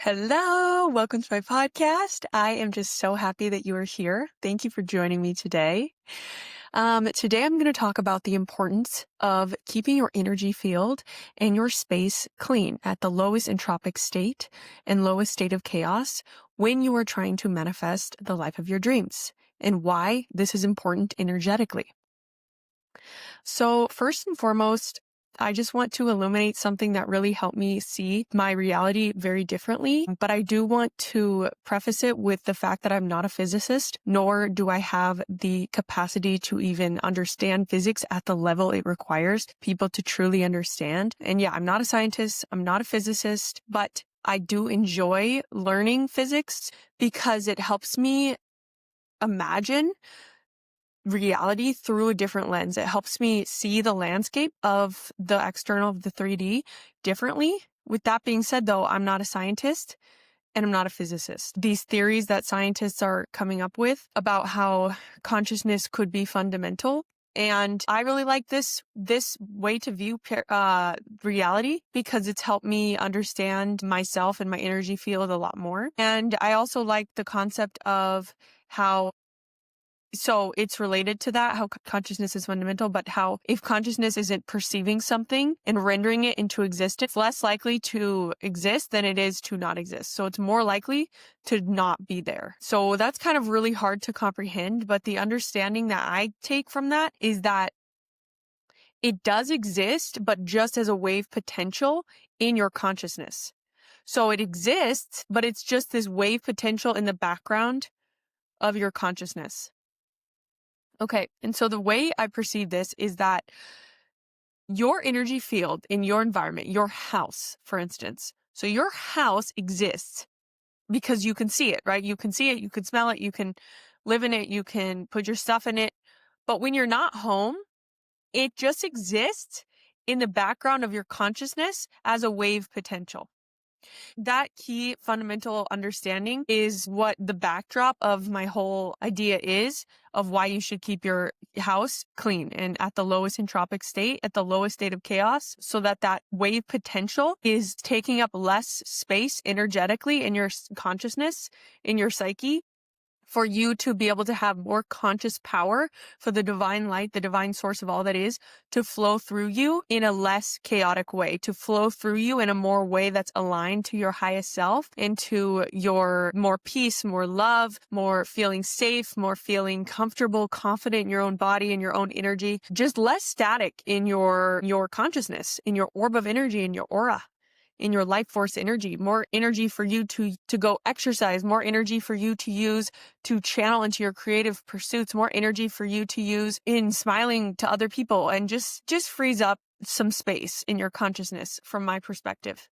Hello, welcome to my podcast. I am just so happy that you are here. Thank you for joining me today. Today I'm going to talk about the importance of keeping your energy field and your space clean at the lowest entropic state and lowest state of chaos when you are trying to manifest the life of your dreams, and why this is important energetically. So first and foremost, I just want to illuminate something that really helped me see my reality very differently. But I do want to preface it with the fact that I'm not a physicist, nor do I have the capacity to even understand physics at the level it requires people to truly understand. And yeah, I'm not a scientist, I'm not a physicist, but I do enjoy learning physics because it helps me imagine reality through a different lens. It helps me see the landscape of the external, of the 3D differently. With that being said, though, I'm not a scientist and I'm not a physicist. These theories that scientists are coming up with about how consciousness could be fundamental. And I really like this way to view reality because it's helped me understand myself and my energy field a lot more. And I also like the concept of so it's related to that, how consciousness is fundamental, but how if consciousness isn't perceiving something and rendering it into existence, it's less likely to exist than it is to not exist. So it's more likely to not be there. So that's kind of really hard to comprehend, but the understanding that I take from that is that it does exist, but just as a wave potential in your consciousness. So it exists, but it's just this wave potential in the background of your consciousness. Okay, and so the way I perceive this is that your energy field in your environment, your house, for instance, so your house exists because you can see it, right? You can see it, you can smell it, you can live in it, you can put your stuff in it. But when you're not home, it just exists in the background of your consciousness as a wave potential. That key fundamental understanding is what the backdrop of my whole idea is of why you should keep your house clean and at the lowest entropic state, at the lowest state of chaos, so that that wave potential is taking up less space energetically in your consciousness, in your psyche, for you to be able to have more conscious power for the divine light, the divine source of all that is, to flow through you in a less chaotic way, to flow through you in a more way that's aligned to your highest self, into your more peace, more love, more feeling safe, more feeling comfortable, confident in your own body and your own energy, just less static in your consciousness, in your orb of energy, in your aura, in your life force energy, more energy for you to go exercise, more energy for you to use to channel into your creative pursuits, more energy for you to use in smiling to other people, and just frees up some space in your consciousness from my perspective.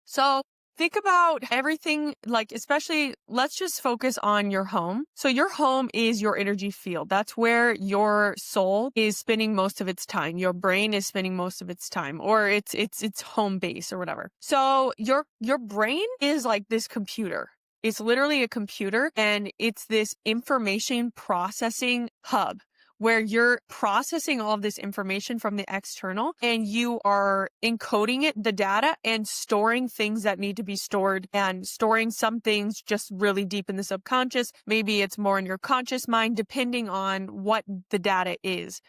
So think about everything, like especially let's just focus on your home. So your home is your energy field. That's where your soul is spending most of its time. Your brain is spending most of its time, or it's home base or whatever. So your brain is like this computer. It's literally a computer, and it's this information processing hub where you're processing all of this information from the external and you are encoding it, the data, and storing things that need to be stored, and storing some things just really deep in the subconscious. Maybe it's more in your conscious mind, depending on what the data is.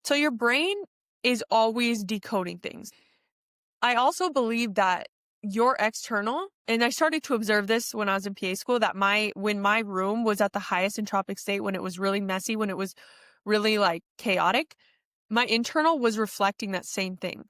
So your brain is always decoding things. I also believe that your external, and I started to observe this when I was in PA school, that when my room was at the highest entropic state, when it was really messy, when it was really like chaotic, my internal was reflecting that same thing.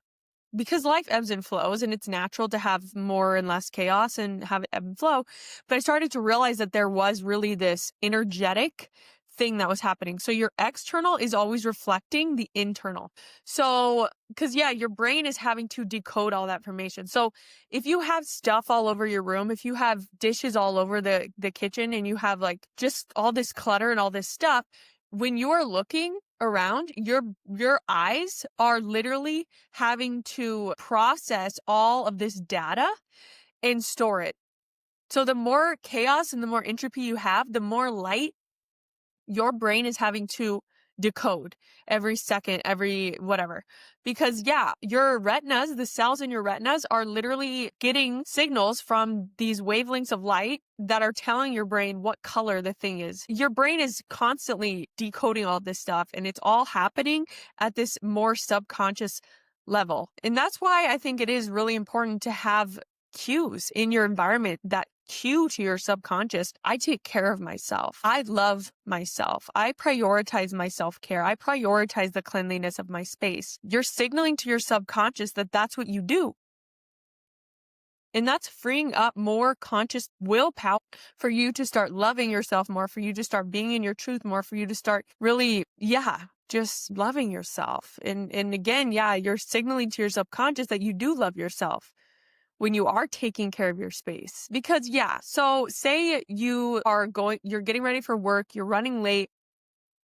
Because life ebbs and flows, and it's natural to have more and less chaos and have it ebb and flow. But I started to realize that there was really this energetic thing that was happening. So your external is always reflecting the internal. So, because your brain is having to decode all that information. So if you have stuff all over your room, if you have dishes all over the kitchen, and you have like just all this clutter and all this stuff, when you are looking around, your eyes are literally having to process all of this data and store it. So the more chaos and the more entropy you have, the more light your brain is having to decode every second, every whatever. Because yeah, your retinas, the cells in your retinas are literally getting signals from these wavelengths of light that are telling your brain what color the thing is. Your brain is constantly decoding all this stuff, and it's all happening at this more subconscious level. And that's why I think it is really important to have cues in your environment that cue to your subconscious. I take care of myself. I love myself. I prioritize my self-care. I prioritize the cleanliness of my space. You're signaling to your subconscious that that's what you do. And that's freeing up more conscious willpower for you to start loving yourself more, for you to start being in your truth more, for you to start really, just loving yourself. And again, you're signaling to your subconscious that you do love yourself when you are taking care of your space. Because so say you're getting ready for work, you're running late,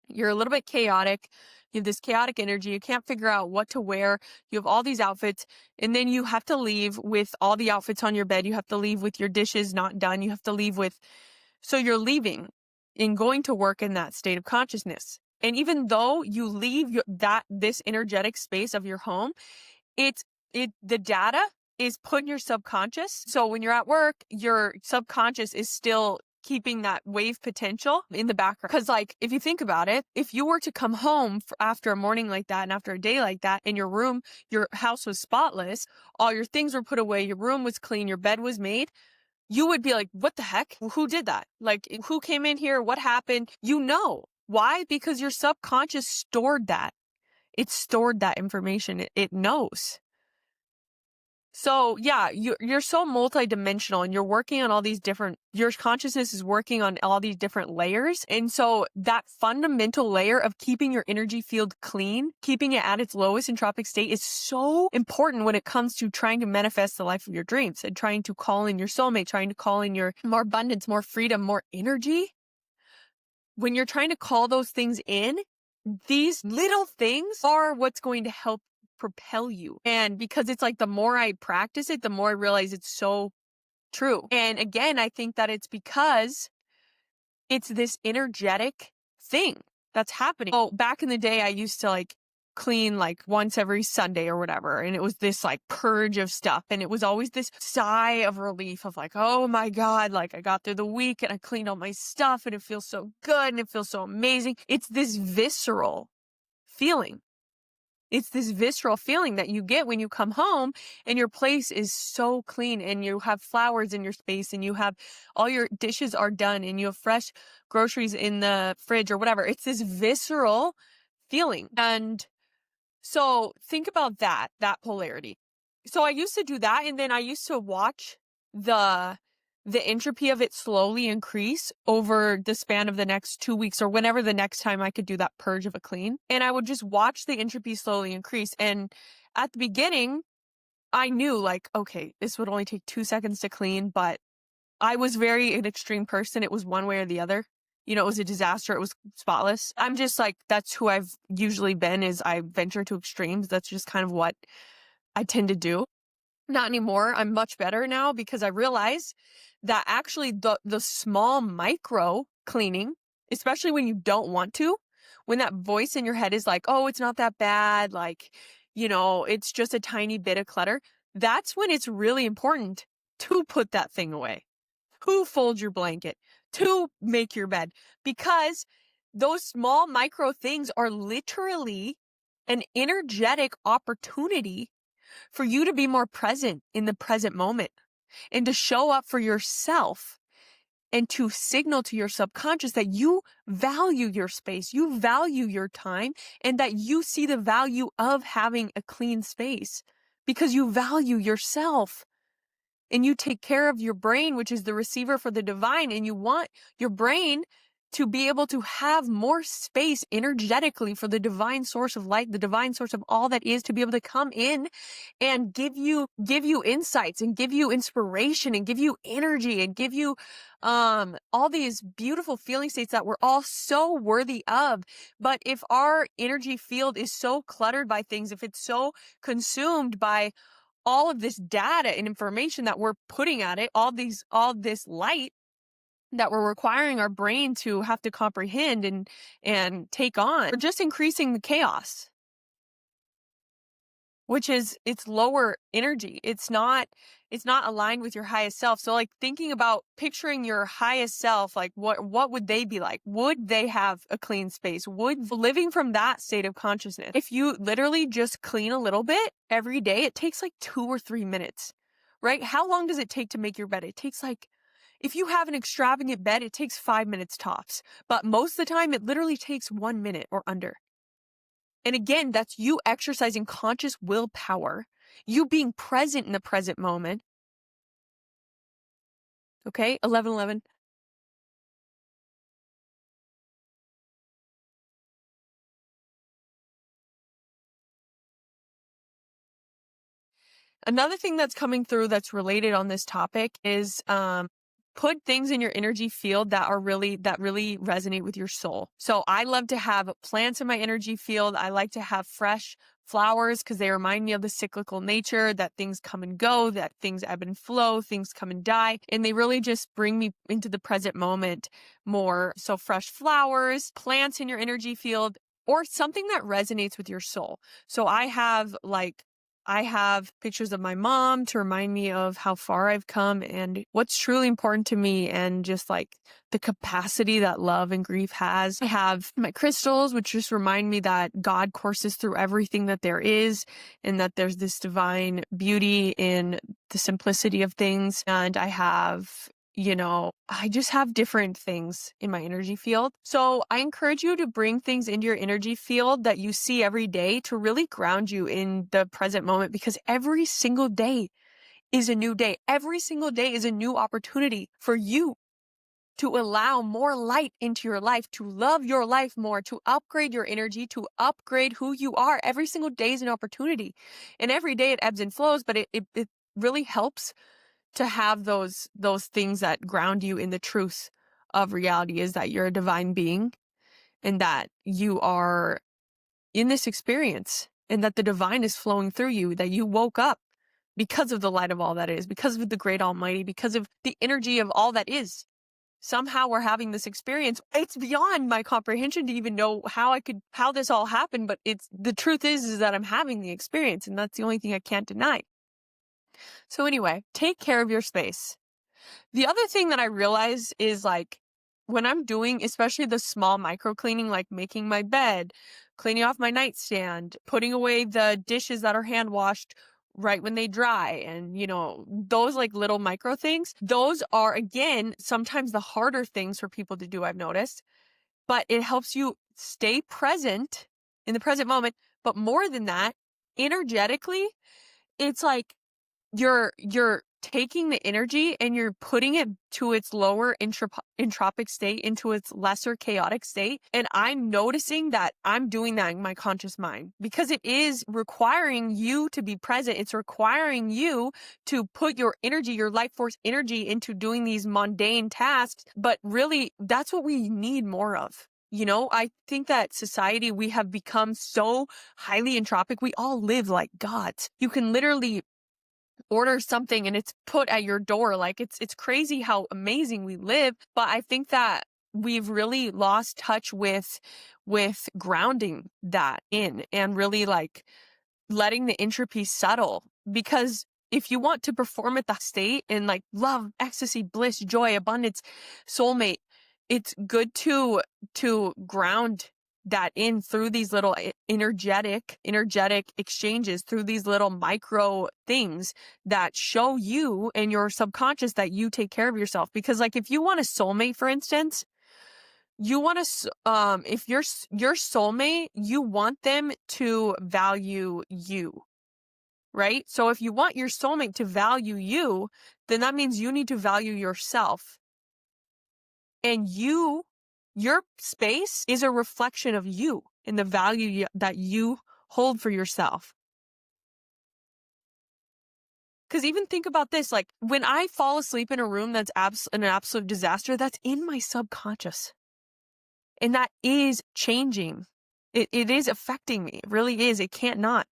you're a little bit chaotic, you have this chaotic energy, you can't figure out what to wear, you have all these outfits, and then you have to leave with all the outfits on your bed, you have to leave with your dishes not done, you have to leave with, so you're leaving and going to work in that state of consciousness. And even though you leave this energetic space of your home, the data is put in your subconscious. So when you're at work, your subconscious is still keeping that wave potential in the background. Because if you think about it, if you were to come home after a morning like that and after a day like that, and your house was spotless, all your things were put away, your room was clean, your bed was made, you would be like, what the heck? Who did that? Who came in here? What happened? Why? Because your subconscious stored that. It stored that information. It knows. So you're so multidimensional, and you're working on all these your consciousness is working on all these different layers. And so that fundamental layer of keeping your energy field clean, keeping it at its lowest entropic state is so important when it comes to trying to manifest the life of your dreams and trying to call in your soulmate, trying to call in your more abundance, more freedom, more energy. When you're trying to call those things in, these little things are what's going to help propel you. And because it's the more I practice it, the more I realize it's so true. And again, I think that it's because it's this energetic thing that's happening. Oh, back in the day, I used to clean once every Sunday or whatever. And it was this purge of stuff. And it was always this sigh of relief of oh my God, I got through the week and I cleaned all my stuff and it feels so good and it feels so amazing. It's this visceral feeling. It's this visceral feeling that you get when you come home and your place is so clean and you have flowers in your space and you have all your dishes are done and you have fresh groceries in the fridge or whatever. It's this visceral feeling. And so think about that polarity. So I used to do that, and then I used to watch the entropy of it slowly increase over the span of the next 2 weeks or whenever the next time I could do that purge of a clean. And I would just watch the entropy slowly increase. And at the beginning, I knew okay, this would only take 2 seconds to clean, but I was an extreme person. It was one way or the other. It was a disaster. It was spotless. I'm just that's who I've usually been, is I venture to extremes. That's just kind of what I tend to do. Not anymore. I'm much better now because I realize that actually the small micro cleaning, especially when you don't want to, when that voice in your head is oh, it's not that bad, it's just a tiny bit of clutter, that's when it's really important to put that thing away, to fold your blanket, to make your bed, because those small micro things are literally an energetic opportunity for you to be more present in the present moment and to show up for yourself and to signal to your subconscious that you value your space, you value your time, and that you see the value of having a clean space because you value yourself. And you take care of your brain, which is the receiver for the divine, and you want your brain to be able to have more space energetically for the divine source of light, the divine source of all that is, to be able to come in and give you insights and give you inspiration and give you energy and give you all these beautiful feeling states that we're all so worthy of. But if our energy field is so cluttered by things, if it's so consumed by all of this data and information that we're putting at it, all this light, that we're requiring our brain to have to comprehend and take on. We're just increasing the chaos, which is it's lower energy. It's not aligned with your highest self. So like thinking about picturing your highest self, like what would they be like? Would they have a clean space? Would living from that state of consciousness, if you literally just clean a little bit every day, it takes like 2 or 3 minutes, right? How long does it take to make your bed? It takes like, if you have an extravagant bed, it takes 5 minutes tops. But most of the time, it literally takes 1 minute or under. And again, that's you exercising conscious willpower, you being present in the present moment. Okay, 11:11. Another thing that's coming through that's related on this topic is put things in your energy field that really resonate with your soul. So I love to have plants in my energy field. I like to have fresh flowers because they remind me of the cyclical nature, that things come and go, that things ebb and flow, things come and die, and they really just bring me into the present moment more. So fresh flowers, plants in your energy field, or something that resonates with your soul. So I have pictures of my mom to remind me of how far I've come and what's truly important to me, and just like the capacity that love and grief has. I have my crystals, which just remind me that God courses through everything that there is, and that there's this divine beauty in the simplicity of things. And I have, I just have different things in my energy field. So I encourage you to bring things into your energy field that you see every day to really ground you in the present moment, because every single day is a new day. Every single day is a new opportunity for you to allow more light into your life, to love your life more, to upgrade your energy, to upgrade who you are. Every single day is an opportunity. And every day it ebbs and flows, but it really helps to have those things that ground you in the truth of reality, is that you're a divine being and that you are in this experience, and that the divine is flowing through you, that you woke up because of the light of all that is, because of the great almighty, because of the energy of all that is. Somehow we're having this experience. It's beyond my comprehension to even know how this all happened, but the truth is that I'm having the experience, and that's the only thing I can't deny. So anyway, take care of your space. The other thing that I realize is like when I'm doing, especially the small micro cleaning, like making my bed, cleaning off my nightstand, putting away the dishes that are hand washed right when they dry, and those like little micro things, those are again sometimes the harder things for people to do, I've noticed, but it helps you stay present in the present moment. But more than that, energetically, it's like you're taking the energy and you're putting it to its lower entropic state, into its lesser chaotic state. And I'm noticing that I'm doing that in my conscious mind, because it is requiring you to be present. It's requiring you to put your energy, your life force energy, into doing these mundane tasks. But really, that's what we need more of. I think that society, we have become so highly entropic. We all live like gods. You can literally order something and it's put at your door. Like it's crazy how amazing we live. But I think that we've really lost touch with grounding that in, and really like letting the entropy settle. Because if you want to perform at the state in like love, ecstasy, bliss, joy, abundance, soulmate, it's good to ground that in through these little energetic exchanges, through these little micro things that show you and your subconscious that you take care of yourself. Because like if you want a soulmate, for instance, you want to if your soulmate, you want them to value you, right? So if you want your soulmate to value you, then that means you need to value yourself. And your space is a reflection of you and the value that you hold for yourself. Because even think about this, like when I fall asleep in a room that's an absolute disaster, that's in my subconscious. And that is changing. It is affecting me. It really is. It can't not.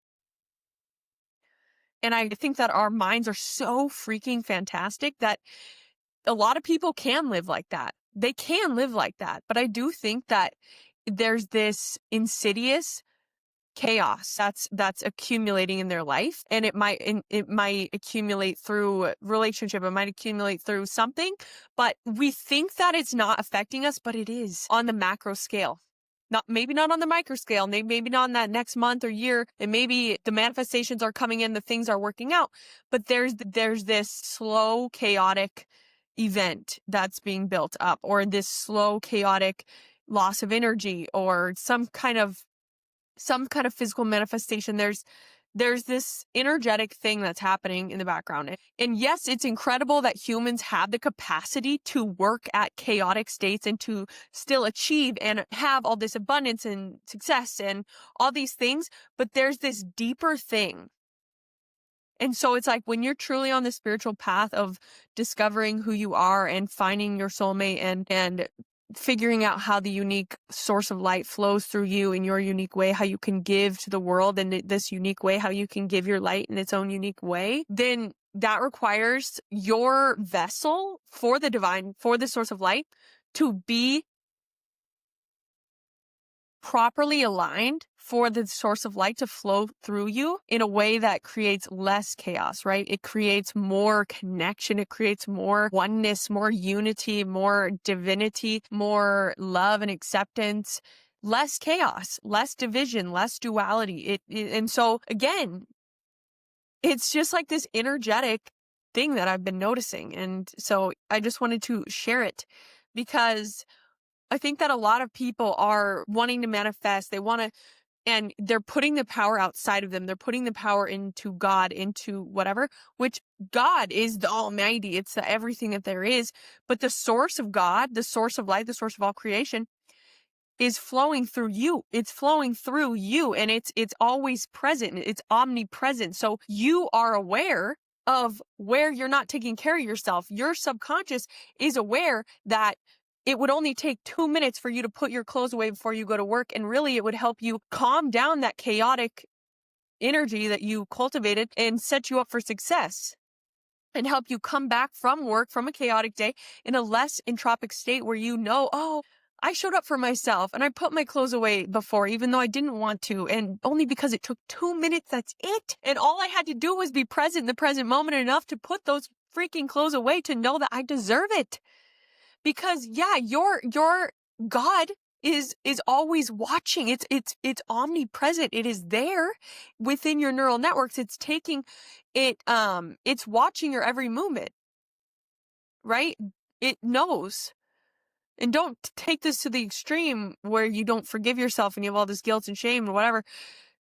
And I think that our minds are so freaking fantastic that a lot of people can live like that. They can live like that. But I do think that there's this insidious chaos that's accumulating in their life, and it might accumulate through relationship, it might accumulate through something, but we think that it's not affecting us, but it is on the macro scale. Maybe not on the micro scale, maybe not in that next month or year, and maybe the manifestations are coming in, the things are working out, but there's this slow chaotic event that's being built up, or this slow chaotic loss of energy, or some kind of physical manifestation. There's this energetic thing that's happening in the background. And yes, it's incredible that humans have the capacity to work at chaotic states and to still achieve and have all this abundance and success and all these things, but there's this deeper thing. And so it's like when you're truly on the spiritual path of discovering who you are and finding your soulmate and figuring out how the unique source of light flows through you in your unique way, how you can give to the world in this unique way, how you can give your light in its own unique way, then that requires your vessel for the divine, for the source of light, to be properly aligned for the source of light to flow through you in a way that creates less chaos, right? It creates more connection. It creates more oneness, more unity, more divinity, more love and acceptance, less chaos, less division, less duality. And so again, it's just like this energetic thing that I've been noticing. And so I just wanted to share it because I think that a lot of people are wanting to manifest. They want to, and they're putting the power outside of them. They're putting the power into God, into whatever, which God is the Almighty. It's the everything that there is. But the source of God, the source of light, the source of all creation is flowing through you. It's flowing through you, and it's always present. It's omnipresent. So you are aware of where you're not taking care of yourself. Your subconscious is aware that it would only take 2 minutes for you to put your clothes away before you go to work. And really it would help you calm down that chaotic energy that you cultivated and set you up for success and help you come back from work, from a chaotic day, in a less entropic state where you know, oh, I showed up for myself and I put my clothes away before, even though I didn't want to, and only because it took 2 minutes, that's it. And all I had to do was be present in the present moment enough to put those freaking clothes away to know that I deserve it. Because yeah, your God is always watching. It's omnipresent. It is there within your neural networks. It's taking it, it's watching your every movement, right? It knows. And don't take this to the extreme where you don't forgive yourself and you have all this guilt and shame or whatever,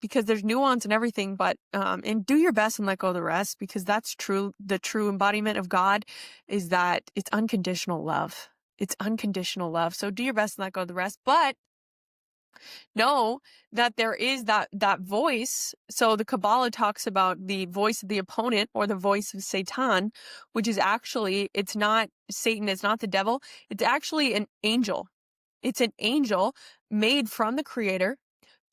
because there's nuance and everything, but, and do your best and let go of the rest, because that's true. The true embodiment of God is that it's unconditional love. It's unconditional love. So do your best and let go of the rest, but know that there is that voice. So the Kabbalah talks about the voice of the opponent, or the voice of Satan, which is actually, it's not Satan, it's not the devil. It's actually an angel. It's an angel made from the Creator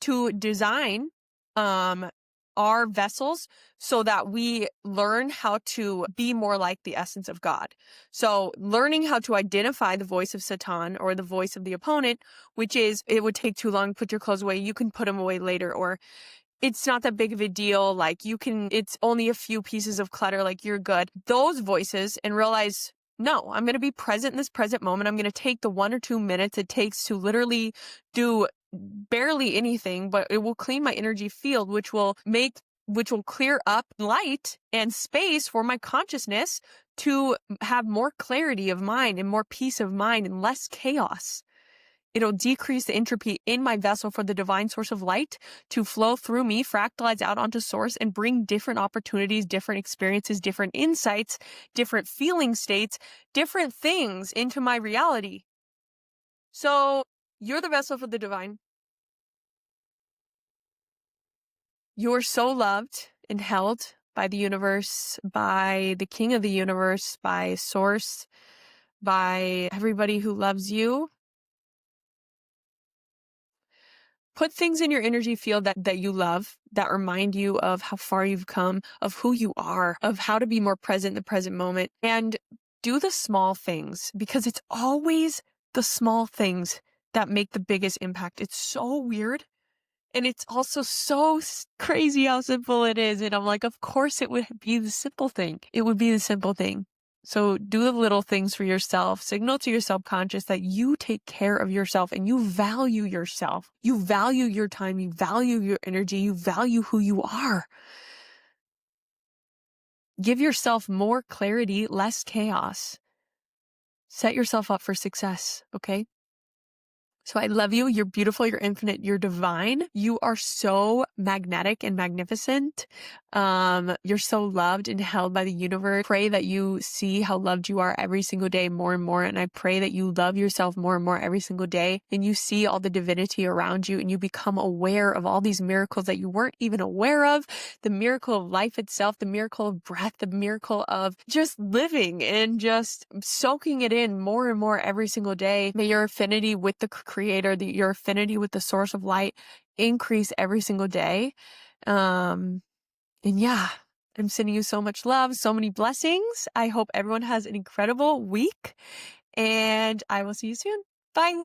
to design our vessels so that we learn how to be more like the essence of God. So learning how to identify the voice of Satan or the voice of the opponent, which is, it would take too long, put your clothes away, you can put them away later, or it's not that big of a deal, like it's only a few pieces of clutter, like you're good. Those voices, and realize, no, I'm going to be present in this present moment. I'm going to take the 1 or 2 minutes it takes to literally do barely anything, but it will clean my energy field, which will clear up light and space for my consciousness to have more clarity of mind and more peace of mind and less chaos. It'll decrease the entropy in my vessel for the divine source of light to flow through me, fractalize out onto source, and bring different opportunities, different experiences, different insights, different feeling states, different things into my reality. So you're the vessel for the divine. You're so loved and held by the universe, by the king of the universe, by source, by everybody who loves you. Put things in your energy field that you love, that remind you of how far you've come, of who you are, of how to be more present in the present moment. And do the small things, because it's always the small things that make the biggest impact. It's so weird. And it's also so crazy how simple it is. And I'm like, of course it would be the simple thing. It would be the simple thing. So do the little things for yourself. Signal to your subconscious that you take care of yourself and you value yourself. You value your time. You value your energy. You value who you are. Give yourself more clarity, less chaos. Set yourself up for success, okay? So I love you. You're beautiful. You're infinite. You're divine. You are so magnetic and magnificent. You're so loved and held by the universe. Pray that you see how loved you are every single day more and more. And I pray that you love yourself more and more every single day. And you see all the divinity around you and you become aware of all these miracles that you weren't even aware of. The miracle of life itself, the miracle of breath, the miracle of just living and just soaking it in more and more every single day. May your affinity with the Creator, your affinity with the source of light increase every single day. And yeah, I'm sending you so much love, so many blessings. I hope everyone has an incredible week and I will see you soon. Bye.